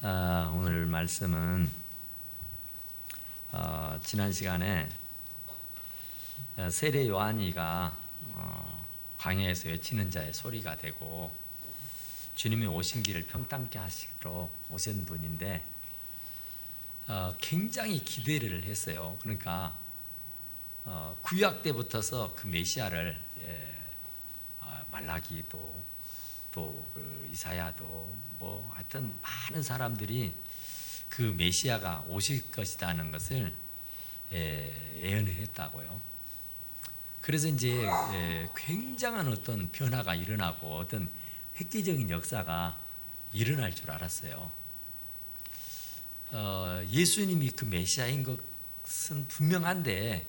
오늘 말씀은 지난 시간에 세례 요한이가 광야에서 외치는 자의 소리가 되고 주님이 오신 길을 평탄케 하시러 오신 분인데 굉장히 기대를 했어요. 그러니까 구약 때부터서 그 메시아를 말라기도 또 이사야도 뭐 하여튼 많은 사람들이 그 메시아가 오실 것이라는 것을 예언을 했다고요. 그래서 이제 굉장한 어떤 변화가 일어나고 어떤 획기적인 역사가 일어날 줄 알았어요. 예수님이 그 메시아인 것은 분명한데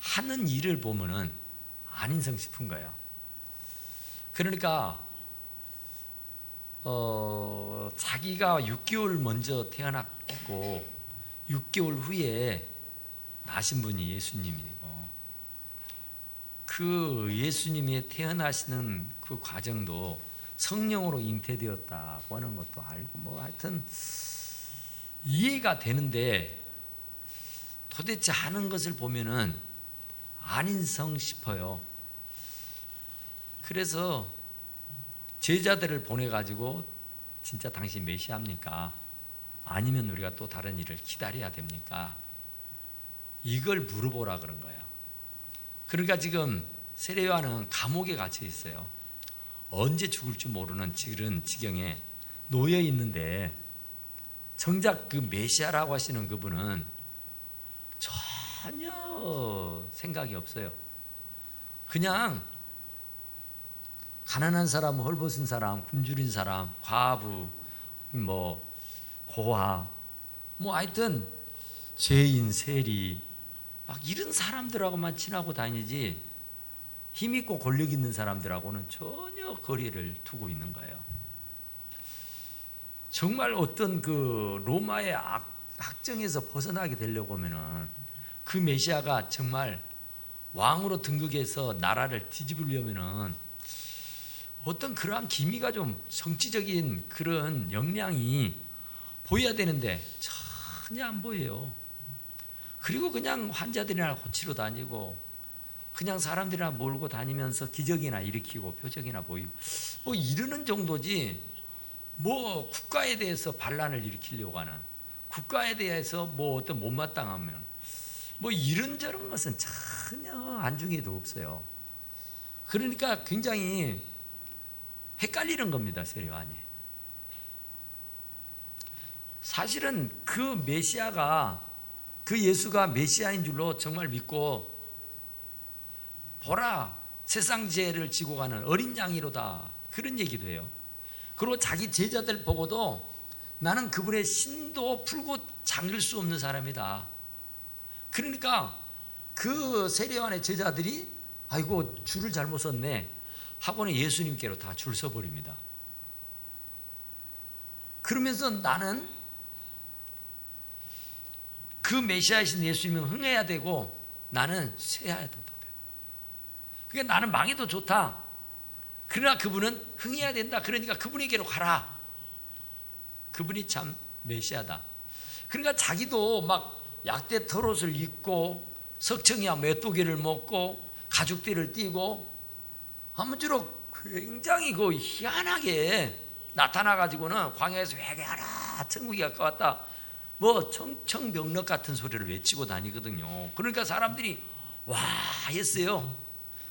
하는 일을 보면은 아닌성 싶은 거예요. 그러니까 자기가 6개월 먼저 태어났고 6개월 후에 나신 분이 예수님이고, 그 예수님이 태어나시는 그 과정도 성령으로 잉태되었다고 하는 것도 알고 뭐 하여튼 이해가 되는데 도대체 하는 것을 보면은 아닌성 싶어요. 그래서 제자들을 보내가지고 진짜 당신 메시아입니까? 아니면 우리가 또 다른 일을 기다려야 됩니까? 이걸 물어보라 그런 거예요. 그러니까 지금 세례 요한은 감옥에 갇혀 있어요. 언제 죽을지 모르는 그런 지경에 놓여 있는데 정작 그 메시아라고 하시는 그분은 전혀 생각이 없어요. 그냥 가난한 사람, 헐벗은 사람, 굶주린 사람, 과부, 뭐 고아, 뭐 하여튼 죄인, 세리 막 이런 사람들하고만 친하고 다니지 힘있고 권력 있는 사람들하고는 전혀 거리를 두고 있는 거예요. 정말 어떤 그 로마의 학정에서 벗어나게 되려고 하면은 그 메시아가 정말 왕으로 등극해서 나라를 뒤집으려면은 어떤 그러한 기미가 좀 정치적인 그런 역량이 보여야 되는데 전혀 안 보여요. 그리고 그냥 환자들이나 고치러 다니고 그냥 사람들이나 몰고 다니면서 기적이나 일으키고 표적이나 보이고 뭐 이러는 정도지, 뭐 국가에 대해서 반란을 일으키려고 하는, 국가에 대해서 뭐 어떤 못마땅하면 뭐 이런저런 것은 전혀 안중에도 없어요. 그러니까 굉장히 헷갈리는 겁니다, 세례 요한이. 사실은 그 메시아가, 그 예수가 메시아인 줄로 정말 믿고 보라 세상 죄를 지고 가는 어린 양이로다 그런 얘기도 해요. 그리고 자기 제자들 보고도 나는 그분의 신도 풀고 잠글 수 없는 사람이다. 그러니까 그 세례 요한의 제자들이 아이고 줄을 잘못 섰네 하고는 예수님께로 다 줄 서버립니다. 그러면서 나는 그 메시아이신 예수님은 흥해야 되고 나는 쇠해야 된다. 그러니까 나는 망해도 좋다. 그러나 그분은 흥해야 된다. 그러니까 그분에게로 가라. 그분이 참 메시아다. 그러니까 자기도 막 약대 털옷을 입고 석청이와 메뚜기를 먹고 가죽띠를 띠고 아무쪼록 굉장히 그 희한하게 나타나가지고는 광야에서 회개하라 천국이 가까웠다 뭐 청청병력 같은 소리를 외치고 다니거든요. 그러니까 사람들이 와 했어요.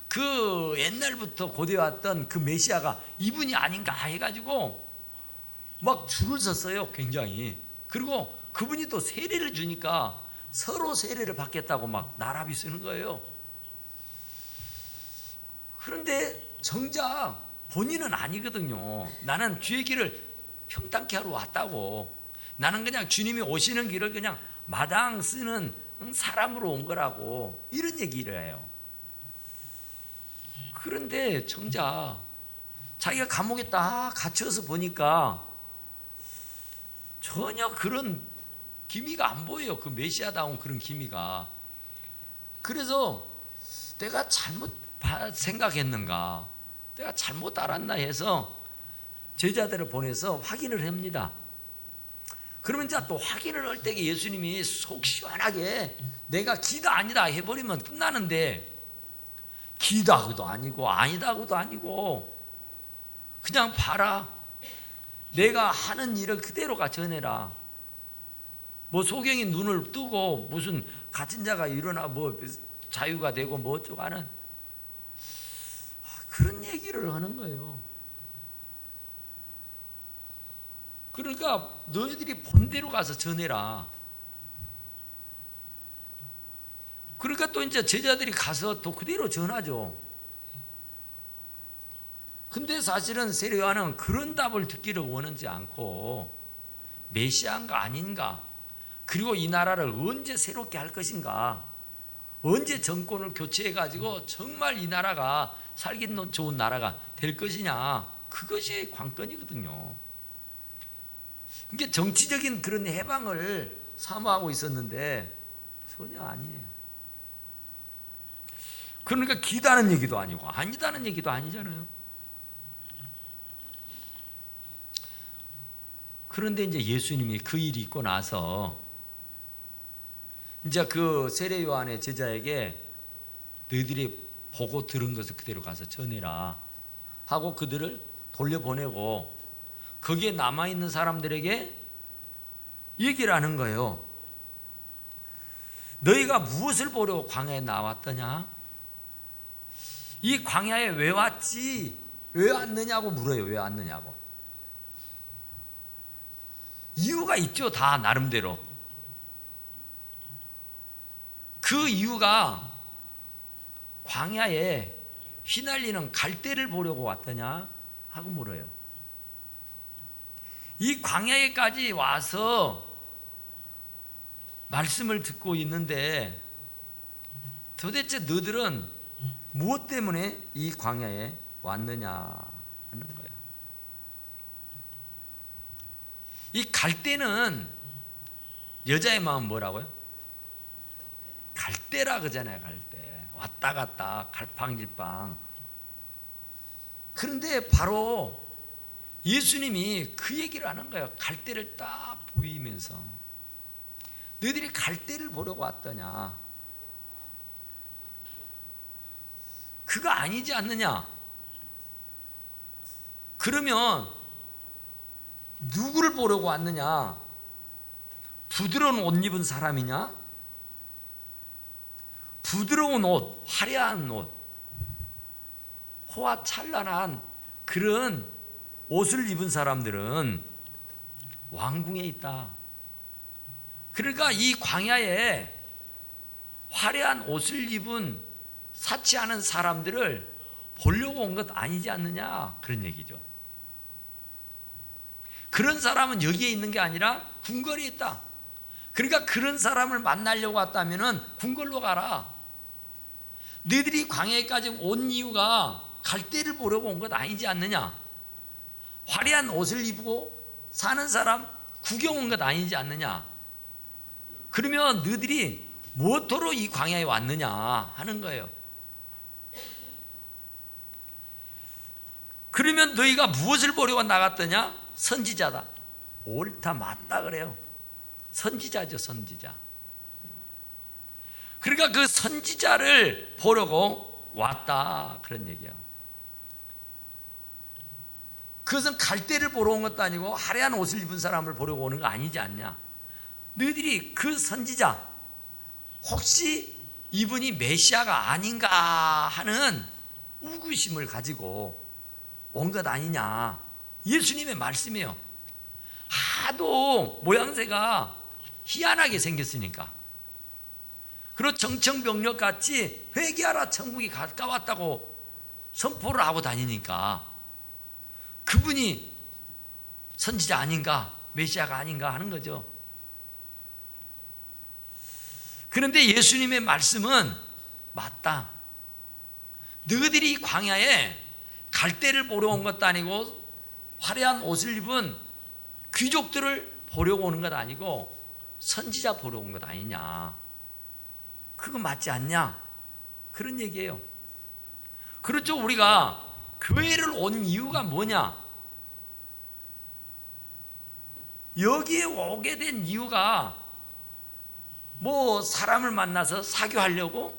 그 옛날부터 고대왔던 그 메시아가 이분이 아닌가 해가지고 막 줄을 섰어요. 굉장히. 그리고 그분이 또 세례를 주니까 서로 세례를 받겠다고 막 나랍이 쓰는 거예요. 그런데 정작 본인은 아니거든요. 나는 주의 길을 평탄케 하러 왔다고. 나는 그냥 주님이 오시는 길을 그냥 마당 쓰는 사람으로 온 거라고 이런 얘기를 해요. 그런데 정작 자기가 감옥에 딱 갇혀서 보니까 전혀 그런 기미가 안 보여요. 그 메시아다운 그런 기미가. 그래서 내가 잘못 생각했는가, 내가 잘못 알았나 해서 제자들을 보내서 확인을 합니다. 그러면 이제 또 확인을 할 때에 예수님이 속 시원하게 내가 기다 아니다 해버리면 끝나는데, 기다고도 아니고 아니다고도 아니고 그냥 봐라. 내가 하는 일을 그대로가 전해라. 뭐 소경이 눈을 뜨고 무슨 갇힌 자가 일어나 뭐 자유가 되고 뭐 어쩌고 하는 그런 얘기를 하는 거예요. 그러니까 너희들이 본대로 가서 전해라. 그러니까 또 이제 제자들이 가서 또 그대로 전하죠. 근데 사실은 세례 요한은 그런 답을 듣기를 원하지 않고 메시아인가 아닌가, 그리고 이 나라를 언제 새롭게 할 것인가, 언제 정권을 교체해가지고 정말 이 나라가 살기 좋은 나라가 될 것이냐, 그것이 관건이거든요. 그러니까 정치적인 그런 해방을 사모하고 있었는데 전혀 아니에요. 그러니까 기다는 얘기도 아니고 아니다는 얘기도 아니잖아요. 그런데 이제 예수님이 그 일이 있고 나서 이제 그 세례 요한의 제자에게 너희들이 보고 들은 것을 그대로 가서 전해라 하고 그들을 돌려보내고, 거기에 남아있는 사람들에게 얘기를 하는 거예요. 너희가 무엇을 보려고 광야에 나왔더냐? 이 광야에 왜 왔지? 왜 왔느냐고 물어요. 왜 왔느냐고. 이유가 있죠. 다 나름대로. 그 이유가 광야에 휘날리는 갈대를 보려고 왔더냐 하고 물어요. 이 광야에까지 와서 말씀을 듣고 있는데 도대체 너희들은 무엇 때문에 이 광야에 왔느냐 하는 거예요. 이 갈대는 여자의 마음 뭐라고요? 갈대라 그러잖아요. 갈대. 왔다 갔다 갈팡질팡. 그런데 바로 예수님이 그 얘기를 하는 거예요. 갈대를 딱 보이면서 너희들이 갈대를 보려고 왔더냐? 그거 아니지 않느냐? 그러면 누구를 보려고 왔느냐? 부드러운 옷 입은 사람이냐? 부드러운 옷, 화려한 옷, 호화찬란한 그런 옷을 입은 사람들은 왕궁에 있다. 그러니까 이 광야에 화려한 옷을 입은 사치하는 사람들을 보려고 온 것 아니지 않느냐, 그런 얘기죠. 그런 사람은 여기에 있는 게 아니라 궁궐에 있다. 그러니까 그런 사람을 만나려고 왔다면 궁궐로 가라. 너희들이 광야에까지 온 이유가 갈대를 보려고 온 것 아니지 않느냐? 화려한 옷을 입고 사는 사람 구경 온 것 아니지 않느냐? 그러면 너희들이 무엇으로 이 광야에 왔느냐 하는 거예요. 그러면 너희가 무엇을 보려고 나갔더냐? 선지자다. 옳다, 맞다 그래요. 선지자죠, 선지자. 그러니까 그 선지자를 보려고 왔다, 그런 얘기야. 그것은 갈대를 보러 온 것도 아니고 화려한 옷을 입은 사람을 보려고 오는 거 아니지 않냐? 너희들이 그 선지자, 혹시 이분이 메시아가 아닌가 하는 우구심을 가지고 온 것 아니냐? 예수님의 말씀이에요. 하도 모양새가 희한하게 생겼으니까, 그리고 정청병력같이 회개하라 천국이 가까웠다고 선포를 하고 다니니까 그분이 선지자 아닌가, 메시아가 아닌가 하는 거죠. 그런데 예수님의 말씀은 맞다. 너희들이 광야에 갈대를 보러 온 것도 아니고 화려한 옷을 입은 귀족들을 보려고 오는 것 아니고 선지자 보러 온 것 아니냐, 그거 맞지 않냐, 그런 얘기예요. 그렇죠. 우리가 교회를 온 이유가 뭐냐? 여기에 오게 된 이유가 뭐 사람을 만나서 사교하려고,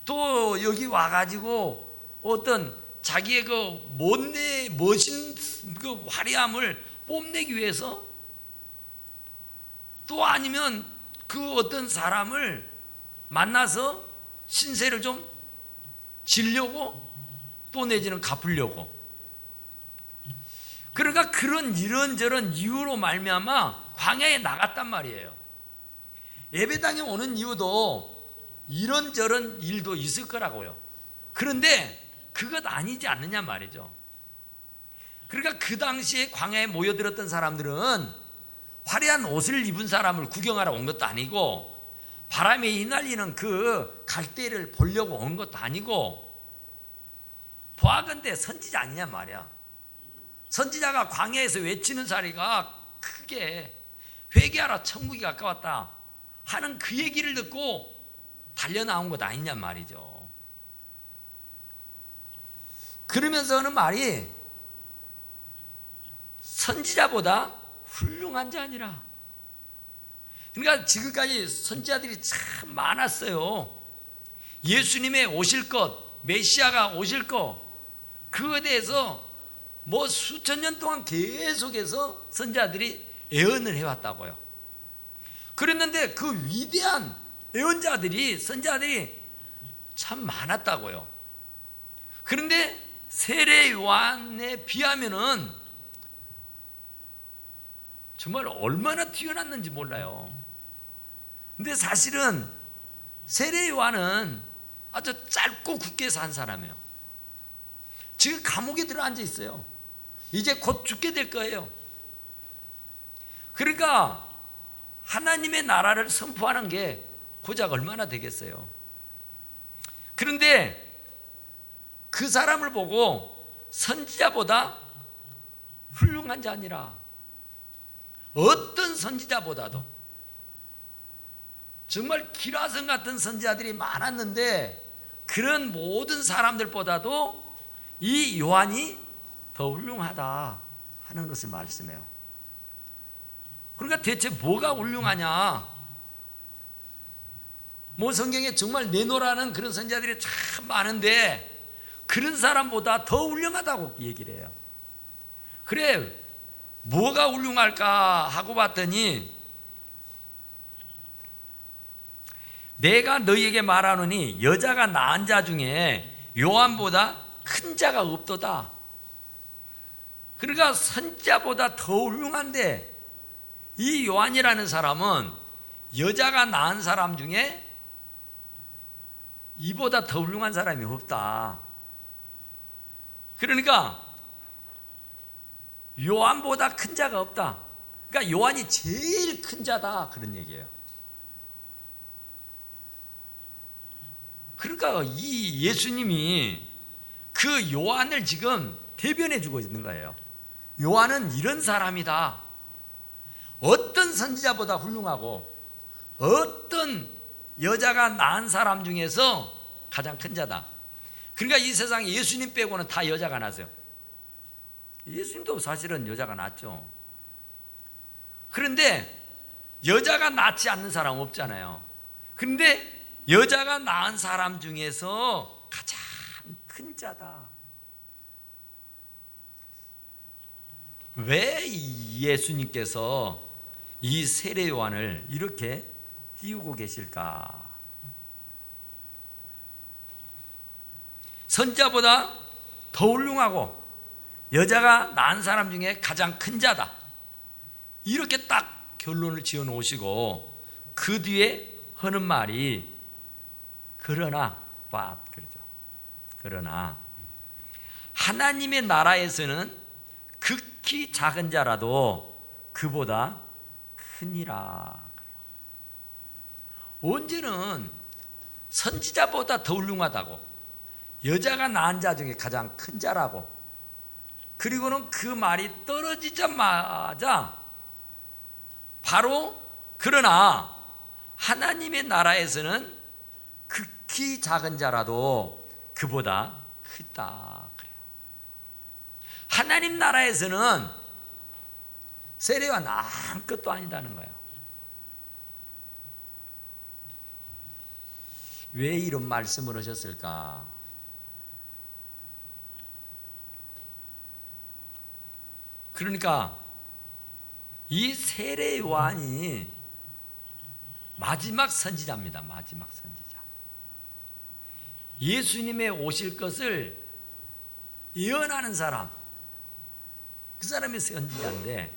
또 여기 와가지고 어떤 자기의 그 멋진 그 화려함을 뽐내기 위해서, 또 아니면 그 어떤 사람을 만나서 신세를 좀 지려고, 또 내지는 갚으려고. 그러니까 그런 이런저런 이유로 말미암아 광야에 나갔단 말이에요. 예배당에 오는 이유도 이런저런 일도 있을 거라고요. 그런데 그것 아니지 않느냐 말이죠. 그러니까 그 당시에 광야에 모여들었던 사람들은 화려한 옷을 입은 사람을 구경하러 온 것도 아니고, 바람에 휘날리는 그 갈대를 보려고 온 것도 아니고, 보아건대 선지자 아니냐 말이야. 선지자가 광야에서 외치는 소리가 크게 회개하라 천국이 가까웠다 하는 그 얘기를 듣고 달려나온 것 아니냐 말이죠. 그러면서 하는 말이 선지자보다 훌륭한 자 아니라. 그러니까 지금까지 선지자들이 참 많았어요. 예수님의 오실 것, 메시아가 오실 것, 그거에 대해서 뭐 수천 년 동안 계속해서 선지자들이 예언을 해왔다고요. 그랬는데 그 위대한 예언자들이, 선지자들이 참 많았다고요. 그런데 세례 요한에 비하면은 정말 얼마나 뛰어났는지 몰라요. 근데 사실은 세례 요한은 아주 짧고 굵게 산 사람이에요. 지금 감옥에 들어 앉아 있어요. 이제 곧 죽게 될 거예요. 그러니까 하나님의 나라를 선포하는 게 고작 얼마나 되겠어요. 그런데 그 사람을 보고 선지자보다 훌륭한 자 아니라, 어떤 선지자보다도, 정말 기라성 같은 선지자들이 많았는데 그런 모든 사람들보다도 이 요한이 더 훌륭하다 하는 것을 말씀해요. 그러니까 대체 뭐가 훌륭하냐? 뭐 성경에 정말 내놓으라는 그런 선지자들이 참 많은데 그런 사람보다 더 훌륭하다고 얘기를 해요. 그래, 뭐가 훌륭할까 하고 봤더니, 내가 너희에게 말하노니 여자가 낳은 자 중에 요한보다 큰 자가 없도다. 그러니까 선지자보다 더 훌륭한데, 이 요한이라는 사람은 여자가 낳은 사람 중에 이보다 더 훌륭한 사람이 없다. 그러니까 요한보다 큰 자가 없다. 그러니까 요한이 제일 큰 자다, 그런 얘기예요. 그러니까 이 예수님이 그 요한을 지금 대변해 주고 있는 거예요. 요한은 이런 사람이다. 어떤 선지자보다 훌륭하고 어떤 여자가 낳은 사람 중에서 가장 큰 자다. 그러니까 이 세상에 예수님 빼고는 다 여자가 낳았어요. 예수님도 사실은 여자가 낳았죠. 그런데 여자가 낳지 않는 사람 없잖아요. 그런데 여자가 낳은 사람 중에서 가장 큰 자다. 왜 예수님께서 이 세례 요한을 이렇게 띄우고 계실까? 선지자보다 더 훌륭하고 여자가 낳은 사람 중에 가장 큰 자다, 이렇게 딱 결론을 지어 놓으시고 그 뒤에 하는 말이 그러나 그러죠. 그러나 하나님의 나라에서는 극히 작은 자라도 그보다 크니라. 언제는 선지자보다 더 훌륭하다고, 여자가 낳은 자 중에 가장 큰 자라고, 그리고는 그 말이 떨어지자마자 바로 그러나 하나님의 나라에서는 극히 작은 자라도 그보다 크다 그래요. 하나님 나라에서는 세례 요한 아무것도 아니다는 거예요. 왜 이런 말씀을 하셨을까? 그러니까 이 세례 요한이 마지막 선지자입니다. 마지막 선지자. 예수님의 오실 것을 예언하는 사람, 그 사람이 선지자인데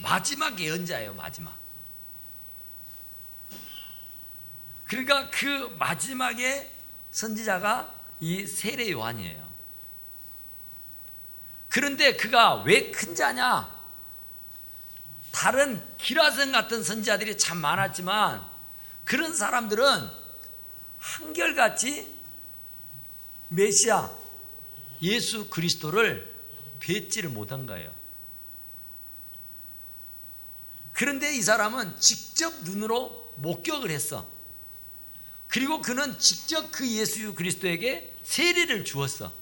마지막 예언자예요. 마지막. 그러니까 그 마지막의 선지자가 이 세례 요한이에요. 그런데 그가 왜 큰 자냐? 다른 기라성 같은 선지자들이 참 많았지만 그런 사람들은 한결같이 메시아 예수 그리스도를 뵙지를 못한 거예요. 그런데 이 사람은 직접 눈으로 목격을 했어. 그리고 그는 직접 그 예수 그리스도에게 세례를 주었어.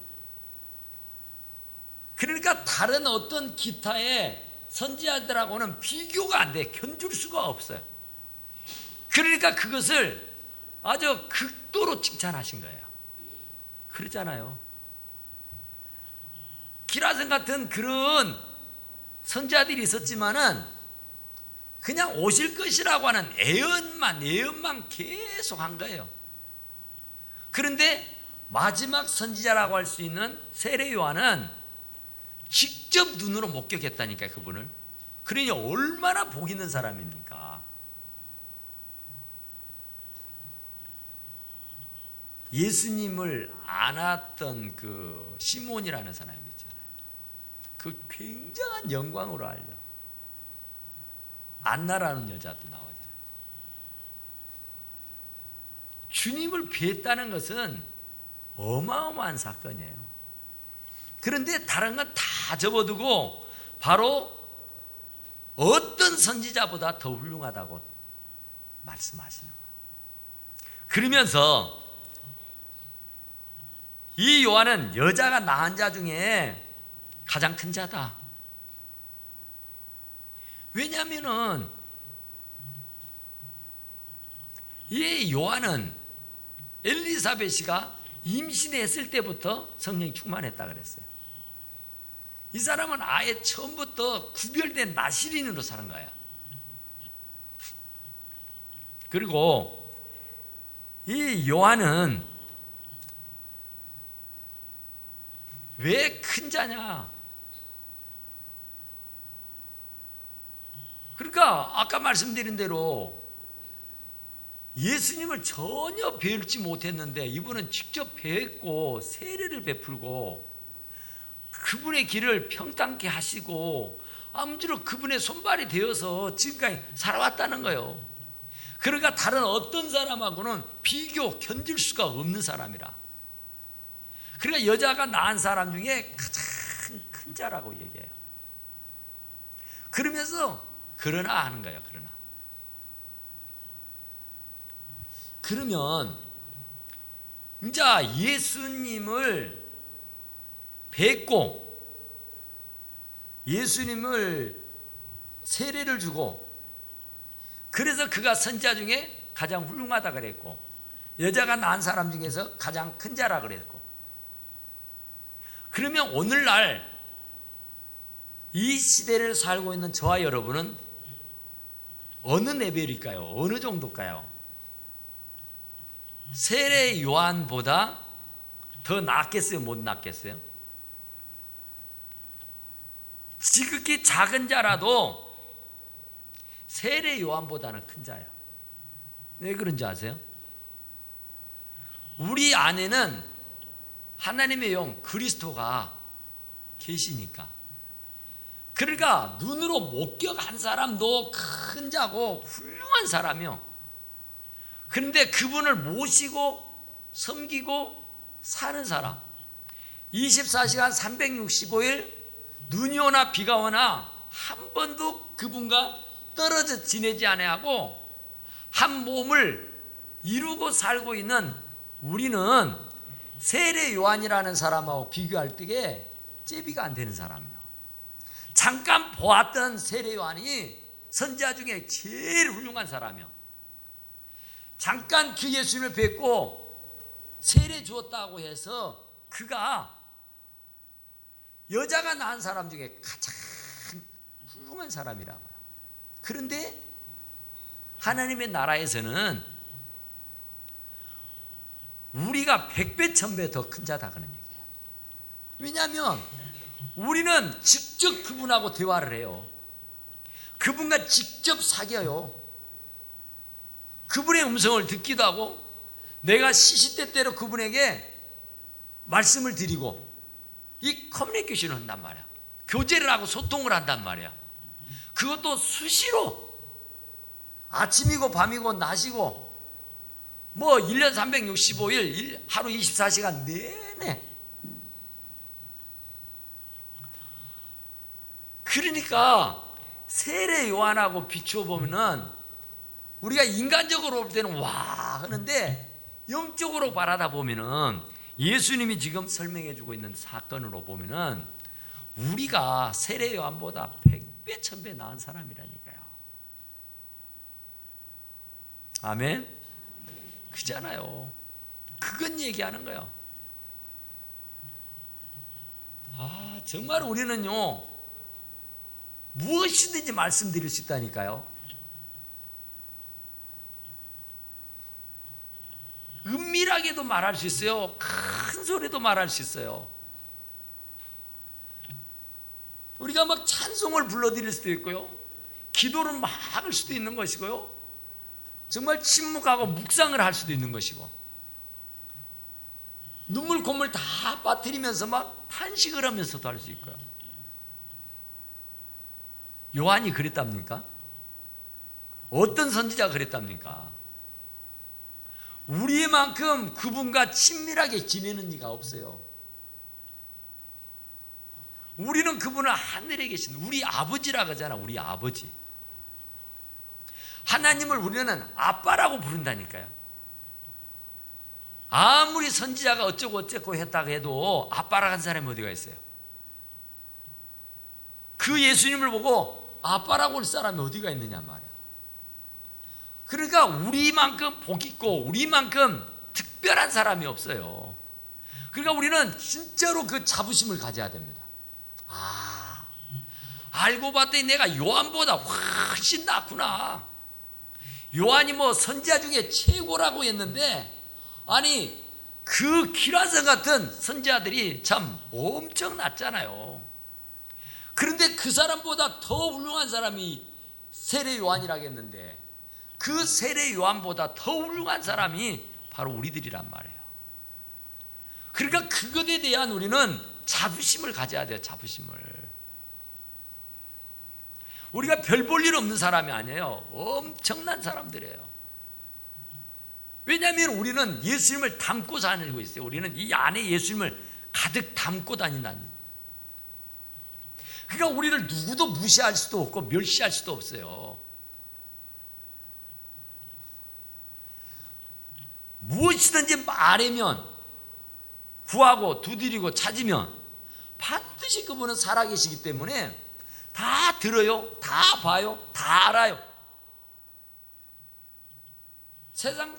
그러니까 다른 어떤 기타의 선지자들하고는 비교가 안 돼. 견줄 수가 없어요. 그러니까 그것을 아주 극도로 칭찬하신 거예요. 그러잖아요. 기라성 같은 그런 선지자들이 있었지만은 그냥 오실 것이라고 하는 예언만 계속 한 거예요. 그런데 마지막 선지자라고 할 수 있는 세례 요한은 직접 눈으로 목격했다니까요, 그분을. 그러니 얼마나 복 있는 사람입니까? 예수님을 안았던 그 시몬이라는 사람이 있잖아요. 그 굉장한 영광으로 알려. 안나라는 여자도 나오잖아요. 주님을 뵀다는 것은 어마어마한 사건이에요. 그런데 다른 건 다 접어두고 바로 어떤 선지자보다 더 훌륭하다고 말씀하시는 거예요. 그러면서 이 요한은 여자가 낳은 자 중에 가장 큰 자다. 왜냐하면은 이 요한은 엘리사벳이가 임신했을 때부터 성령이 충만했다 그랬어요. 이 사람은 아예 처음부터 구별된 나시린으로 사는 거야. 그리고 이 요한은 왜 큰 자냐? 그러니까 아까 말씀드린 대로 예수님을 전혀 배울지 못했는데 이분은 직접 뵙고 세례를 베풀고 그분의 길을 평탄케 하시고 아무쪼록 그분의 손발이 되어서 지금까지 살아왔다는 거예요. 그러니까 다른 어떤 사람하고는 비교, 견딜 수가 없는 사람이라. 그러니까 여자가 낳은 사람 중에 가장 큰 자라고 얘기해요. 그러면서 그러나 하는 거예요. 그러면 이제 예수님을 뵙고 예수님을 세례를 주고 그래서 그가 선지자 중에 가장 훌륭하다 그랬고 여자가 낳은 사람 중에서 가장 큰 자라 그랬고 그러면 오늘날 이 시대를 살고 있는 저와 여러분은 어느 레벨일까요? 어느 정도일까요? 세례 요한보다 더 낫겠어요? 못 낫겠어요? 지극히 작은 자라도 세례 요한보다는 큰 자예요. 왜 그런지 아세요? 우리 안에는 하나님의 영 그리스도가 계시니까. 그러니까 눈으로 목격한 사람도 큰 자고 훌륭한 사람이요. 그런데 그분을 모시고 섬기고 사는 사람 24시간 365일 눈이 오나 비가 오나 한 번도 그분과 떨어져 지내지 아니하고 한 몸을 이루고 살고 있는 우리는 세례 요한이라는 사람하고 비교할 때에 제비가 안 되는 사람이에요. 잠깐 보았던 세례 요한이 선지자 중에 제일 훌륭한 사람이요. 잠깐 그 예수님을 뵙고 세례 주었다고 해서 그가 여자가 낳은 사람 중에 가장 훌륭한 사람이라고요. 그런데 하나님의 나라에서는 우리가 100배 1000배 더 큰 자다 그런 얘기예요. 왜냐하면 우리는 직접 그분하고 대화를 해요. 그분과 직접 사귀어요. 그분의 음성을 듣기도 하고 내가 시시때때로 그분에게 말씀을 드리고 이 커뮤니케이션을 한단 말이야. 교제를 하고 소통을 한단 말이야. 그것도 수시로 아침이고 밤이고 낮이고 뭐 1년 365일 하루 24시간 내내. 그러니까 세례 요한하고 비추어 보면은 우리가 인간적으로 볼 때는 와 하는데 영적으로 바라다 보면은 예수님이 지금 설명해 주고 있는 사건으로 보면은 우리가 세례 요한보다 100배 1000배 나은 사람이라니까요. 아멘. 그잖아요. 그건 얘기하는 거예요. 정말 우리는요 무엇이든지 말씀드릴 수 있다니까요. 은밀하게도 말할 수 있어요. 큰 소리도 말할 수 있어요. 우리가 막 찬송을 불러드릴 수도 있고요, 기도를 막 할 수도 있는 것이고요, 정말 침묵하고 묵상을 할 수도 있는 것이고, 눈물 콧물 다 빠뜨리면서 막 탄식을 하면서도 할 수 있고요. 요한이 그랬답니까? 어떤 선지자가 그랬답니까? 우리만큼 그분과 친밀하게 지내는 이가 없어요. 우리는 그분을 하늘에 계신 우리 아버지라고 하잖아. 우리 아버지. 하나님을 우리는 아빠라고 부른다니까요. 아무리 선지자가 어쩌고 어쩌고 했다고 해도 아빠라고 한 사람이 어디가 있어요? 그 예수님을 보고 아빠라고 할 사람이 어디가 있느냐 말이야. 그러니까 우리만큼 복 있고 우리만큼 특별한 사람이 없어요. 그러니까 우리는 진짜로 그 자부심을 가져야 됩니다. 알고 봤더니 내가 요한보다 훨씬 낫구나. 요한이 뭐 선지자 중에 최고라고 했는데, 아니 그 기라성 같은 선지자들이 참 엄청 낫잖아요. 그런데 그 사람보다 더 훌륭한 사람이 세례 요한이라고 했는데, 그 세례 요한보다 더 훌륭한 사람이 바로 우리들이란 말이에요. 그러니까 그것에 대한 우리는 자부심을 가져야 돼요. 자부심을. 우리가 별 볼 일 없는 사람이 아니에요. 엄청난 사람들이에요. 왜냐하면 우리는 예수님을 담고 다니고 있어요. 우리는 이 안에 예수님을 가득 담고 다닌다는. 그러니까 우리를 누구도 무시할 수도 없고 멸시할 수도 없어요. 무엇이든지 말하면, 구하고 두드리고 찾으면 반드시 그분은 살아계시기 때문에 다 들어요, 다 봐요, 다 알아요. 세상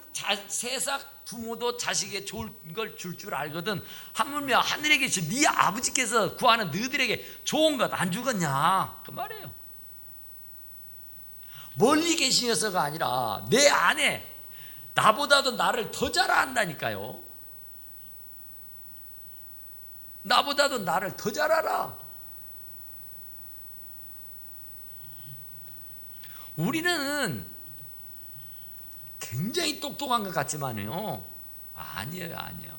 부모도 자식에게 좋은 걸 줄 줄 알거든. 하물며 하늘에 계신 네 아버지께서 구하는 너희들에게 좋은 것 안 주겠냐, 그 말이에요. 멀리 계시어서가 아니라 내 안에 나보다도 나를 더 잘 안다니까요. 나보다도 나를 더 잘 알아. 우리는 굉장히 똑똑한 것 같지만요, 아니에요.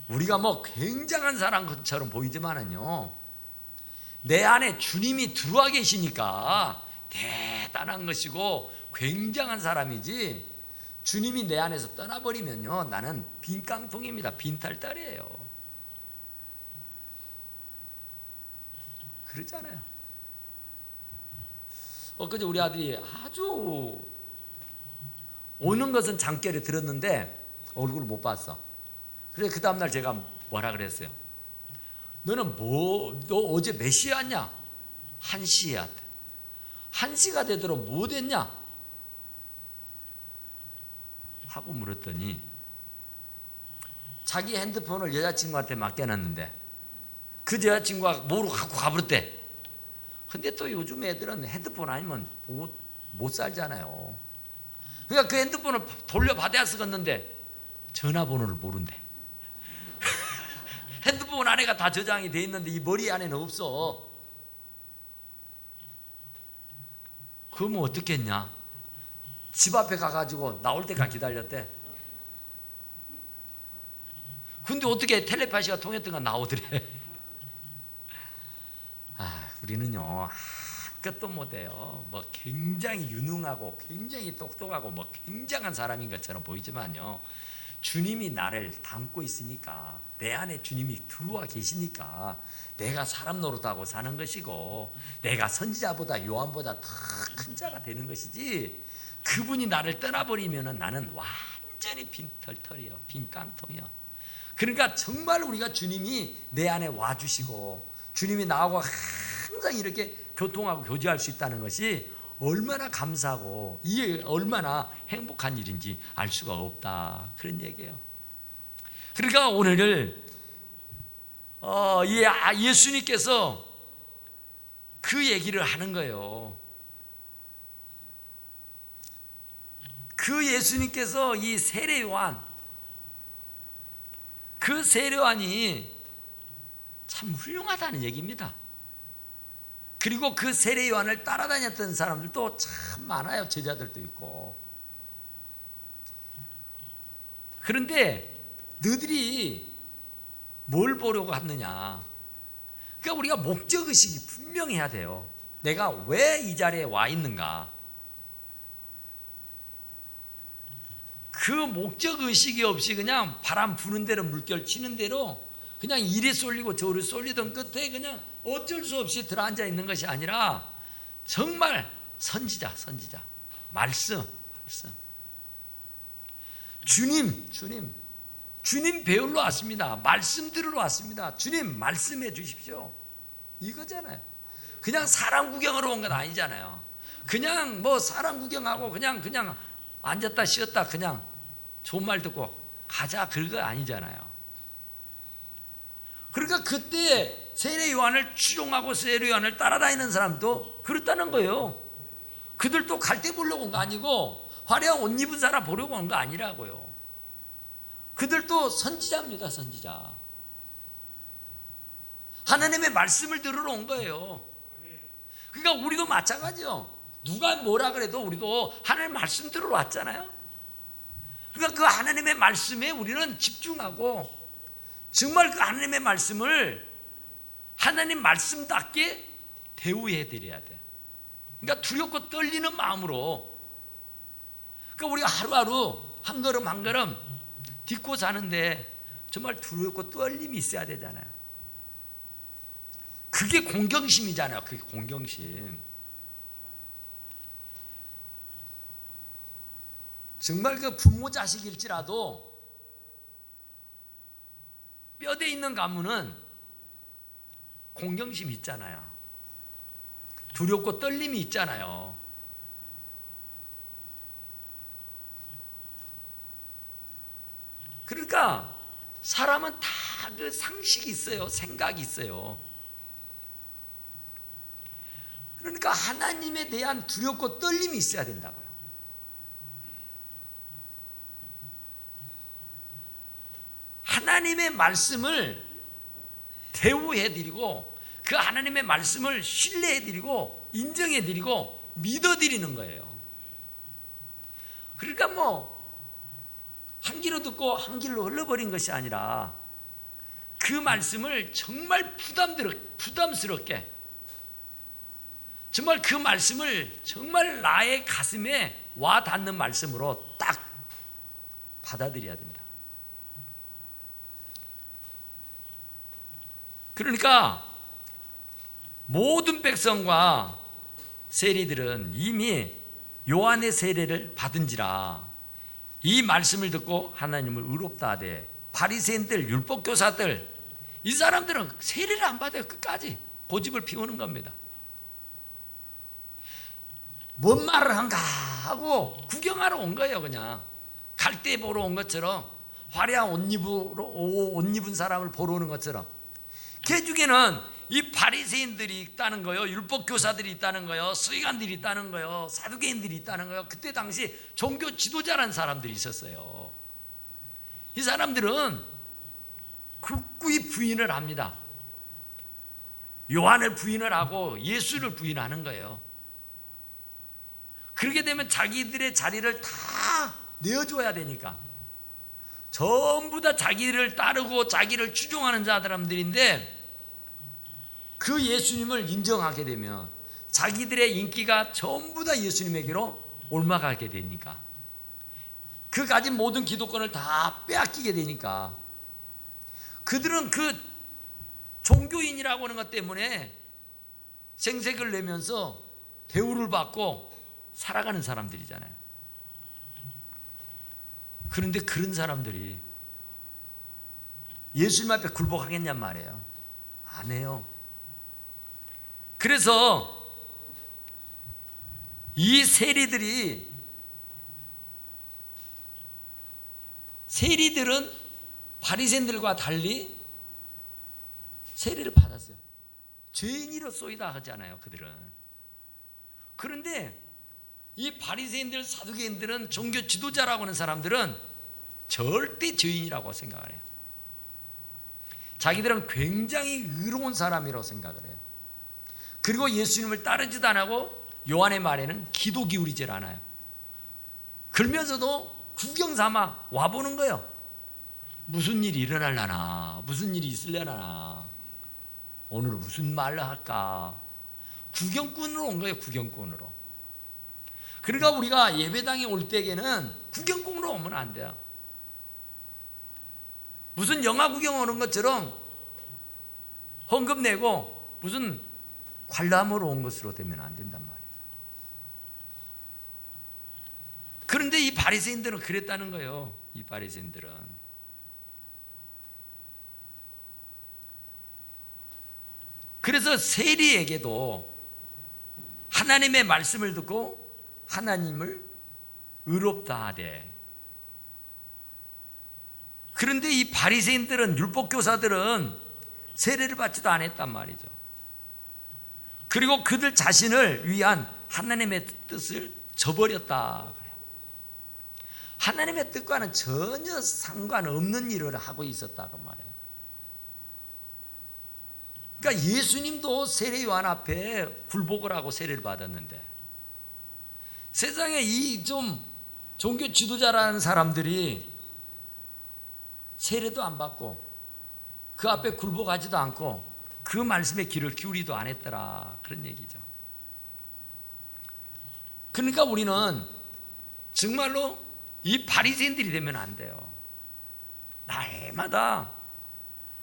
우리가 뭐 굉장한 사람처럼 보이지만은요, 내 안에 주님이 들어와 계시니까 대단한 것이고 굉장한 사람이지, 주님이 내 안에서 떠나버리면요, 나는 빈깡통입니다. 빈탈탈이에요. 그러잖아요. 엊그제 우리 아들이 아주 오는 것은 장결에 들었는데 얼굴을 못 봤어. 그래서 그 다음날 제가 뭐라 그랬어요? 너는 너 어제 몇 시에 왔냐? 1시에 왔대. 1시가 되도록 뭐 됐냐? 하고 물었더니 자기 핸드폰을 여자친구한테 맡겨놨는데 그 여자친구가 뭐로 갖고 가버렸대. 근데 또 요즘 애들은 핸드폰 아니면 못 살잖아요. 그러니까 그 핸드폰을 돌려받아야 쓰겠는데 전화번호를 모른대. 핸드폰 안에가 다 저장이 돼 있는데 이 머리 안에는 없어. 그러면 어떻게 했냐? 집 앞에 가가지고 나올 때까지 기다렸대. 근데 어떻게 텔레파시가 통했던가 나오더래. 우리는요 아무것도 못해요. 뭐 굉장히 유능하고 굉장히 똑똑하고 뭐 굉장한 사람인 것처럼 보이지만요, 주님이 나를 담고 있으니까, 내 안에 주님이 들어와 계시니까 내가 사람 노릇하고 사는 것이고 내가 선지자보다 요한보다 더 큰 자가 되는 것이지, 그분이 나를 떠나버리면 나는 완전히 빈털털이요, 빈 깡통이요. 그러니까 정말 우리가 주님이 내 안에 와주시고 주님이 나하고 항상 이렇게 교통하고 교제할 수 있다는 것이 얼마나 감사하고 이게 얼마나 행복한 일인지 알 수가 없다, 그런 얘기예요. 그러니까 오늘 예수님께서 그 얘기를 하는 거예요. 그 예수님께서 이 세례요한, 그 세례요한이 참 훌륭하다는 얘기입니다. 그리고 그 세례요한을 따라다녔던 사람들도 참 많아요. 제자들도 있고. 그런데 너희들이 뭘 보려고 하느냐? 그러니까 우리가 목적의식이 분명해야 돼요. 내가 왜 이 자리에 와 있는가? 그 목적의식이 없이 그냥 바람 부는 대로 물결 치는 대로 그냥 이리 쏠리고 저리 쏠리던 끝에 그냥 어쩔 수 없이 들어앉아 있는 것이 아니라 정말 선지자, 말씀. 주님 배우러 왔습니다. 말씀 들으러 왔습니다. 주님 말씀해 주십시오, 이거잖아요. 그냥 사람 구경하러 온 건 아니잖아요. 그냥 뭐 사람 구경하고 그냥 앉았다 쉬었다 그냥 좋은 말 듣고 가자, 그거 아니잖아요. 그러니까 그때 세례 요한을 추종하고 세례 요한을 따라다니는 사람도 그렇다는 거예요. 그들도 갈대 보려고 온 거 아니고 화려한 옷 입은 사람 보려고 온 거 아니라고요. 그들도 선지자입니다, 선지자. 하나님의 말씀을 들으러 온 거예요. 그러니까 우리도 마찬가지요. 누가 뭐라 그래도 우리도 하나님의 말씀 들으러 왔잖아요. 그러니까 그 하나님의 말씀에 우리는 집중하고 정말 그 하나님의 말씀을 하나님 말씀답게 대우해 드려야 돼. 그러니까 두렵고 떨리는 마음으로. 그러니까 우리가 하루하루 한 걸음 한 걸음 딛고 사는데 정말 두렵고 떨림이 있어야 되잖아요. 그게 공경심이잖아요. 그게 공경심. 정말 그 부모 자식일지라도 뼈대 있는 가문은 공경심이 있잖아요. 두렵고 떨림이 있잖아요. 그러니까 사람은 다 그 상식이 있어요. 생각이 있어요. 그러니까 하나님에 대한 두렵고 떨림이 있어야 된다고요. 하나님의 말씀을 대우해드리고 그 하나님의 말씀을 신뢰해드리고 인정해드리고 믿어드리는 거예요. 그러니까 뭐 한 귀로 듣고 한 길로 흘러버린 것이 아니라 그 말씀을 정말 부담스럽게 정말 그 말씀을 정말 나의 가슴에 와 닿는 말씀으로 딱 받아들여야 된다. 그러니까 모든 백성과 세리들은 이미 요한의 세례를 받은지라 이 말씀을 듣고 하나님을 의롭다 하되 바리새인들 율법교사들 이 사람들은 세례를 안 받아요. 끝까지 고집을 피우는 겁니다. 뭔 말을 한가 하고 구경하러 온 거예요. 그냥 갈대 보러 온 것처럼, 화려한 옷 입은 사람을 보러 오는 것처럼. 그 중에는 이 바리새인들이 있다는 거요, 율법 교사들이 있다는 거요, 서기관들이 있다는 거요, 사두개인들이 있다는 거요. 그때 당시 종교 지도자라는 사람들이 있었어요. 이 사람들은 굳건히 부인을 합니다. 요한을 부인을 하고 예수를 부인하는 거예요. 그렇게 되면 자기들의 자리를 다 내어줘야 되니까 전부 다 자기를 따르고 자기를 추종하는 사람들인데, 그 예수님을 인정하게 되면 자기들의 인기가 전부 다 예수님에게로 옮아가게 되니까, 그 가진 모든 기득권을 다 빼앗기게 되니까, 그들은 그 종교인이라고 하는 것 때문에 생색을 내면서 대우를 받고 살아가는 사람들이잖아요. 그런데 그런 사람들이 예수님 앞에 굴복하겠냔 말이에요. 안 해요. 그래서 이 세리들은 바리새인들과 달리 세례를 받았어요. 죄인이로소이다 하잖아요, 그들은. 그런데 이 바리새인들, 사두개인들은, 종교 지도자라고 하는 사람들은 절대 죄인이라고 생각을 해요. 자기들은 굉장히 의로운 사람이라고 생각을 해요. 그리고 예수님을 따르지도 안 하고 요한의 말에는 귀도 기울이질 않아요. 그러면서도 구경 삼아 와보는 거예요. 무슨 일이 일어날라나, 무슨 일이 있으려나, 오늘 무슨 말을 할까. 구경꾼으로 온 거예요. 구경꾼으로. 그러니까 우리가 예배당에 올 때에는 구경꾼으로 오면 안 돼요. 무슨 영화 구경 오는 것처럼 헌금 내고 무슨 관람으로 온 것으로 되면 안 된단 말이에요. 그런데 이 바리새인들은 그랬다는 거예요. 이 바리새인들은. 그래서 세리에게도 하나님의 말씀을 듣고 하나님을 의롭다 하되, 그런데 이 바리새인들은, 율법교사들은 세례를 받지도 않았단 말이죠. 그리고 그들 자신을 위한 하나님의 뜻을 저버렸다 그래요. 하나님의 뜻과는 전혀 상관없는 일을 하고 있었다고 말해요. 그러니까 예수님도 세례 요한 앞에 굴복을 하고 세례를 받았는데, 세상에 이 좀 종교 지도자라는 사람들이 세례도 안 받고 그 앞에 굴복하지도 않고 그 말씀에 귀를 기울이도 안 했더라, 그런 얘기죠. 그러니까 우리는 정말로 이 바리새인들이 되면 안 돼요. 날마다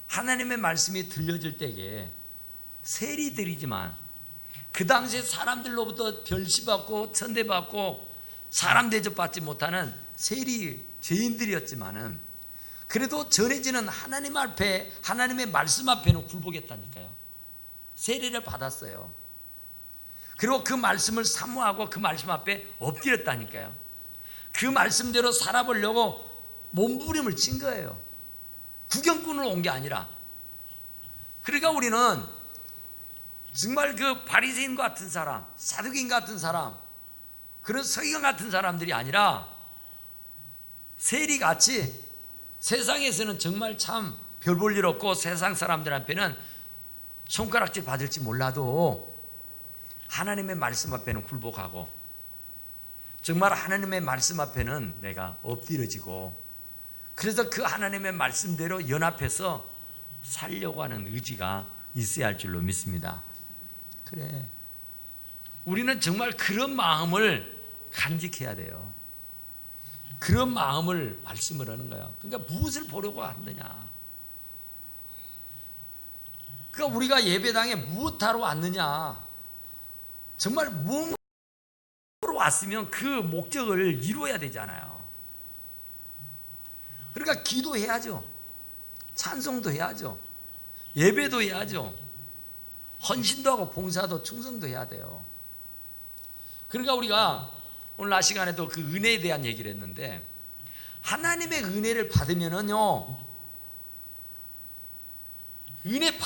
하나님의 말씀이 들려질 때에 세리들이지만, 그 당시에 사람들로부터 별시받고 천대받고 사람 대접받지 못하는 세리 죄인들이었지만은, 그래도 전해지는 하나님 앞에, 하나님의 말씀 앞에는 굴복했다니까요. 세례를 받았어요. 그리고 그 말씀을 사모하고 그 말씀 앞에 엎드렸다니까요. 그 말씀대로 살아보려고 몸부림을 친 거예요. 구경꾼으로 온 게 아니라. 그러니까 우리는 정말 그 바리새인 같은 사람, 사두개인 같은 사람, 그런 서기관 같은 사람들이 아니라 세리같이 세상에서는 정말 참 별 볼 일 없고 세상 사람들 앞에는 손가락질 받을지 몰라도 하나님의 말씀 앞에는 굴복하고, 정말 하나님의 말씀 앞에는 내가 엎드려지고, 그래서 그 하나님의 말씀대로 연합해서 살려고 하는 의지가 있어야 할 줄로 믿습니다. 그래, 우리는 정말 그런 마음을 간직해야 돼요. 그런 마음을 말씀을 하는 거예요. 그러니까 무엇을 보려고 하느냐, 그러니까 우리가 예배당에 무엇하러 왔느냐, 정말 무엇으로 왔으면 그 목적을 이루어야 되잖아요. 그러니까 기도해야죠. 찬송도 해야죠. 예배도 해야죠. 헌신도 하고 봉사도 충성도 해야 돼요. 그러니까 우리가 오늘 낮 시간에도 그 은혜에 대한 얘기를 했는데, 하나님의 은혜를 받으면은요, 은혜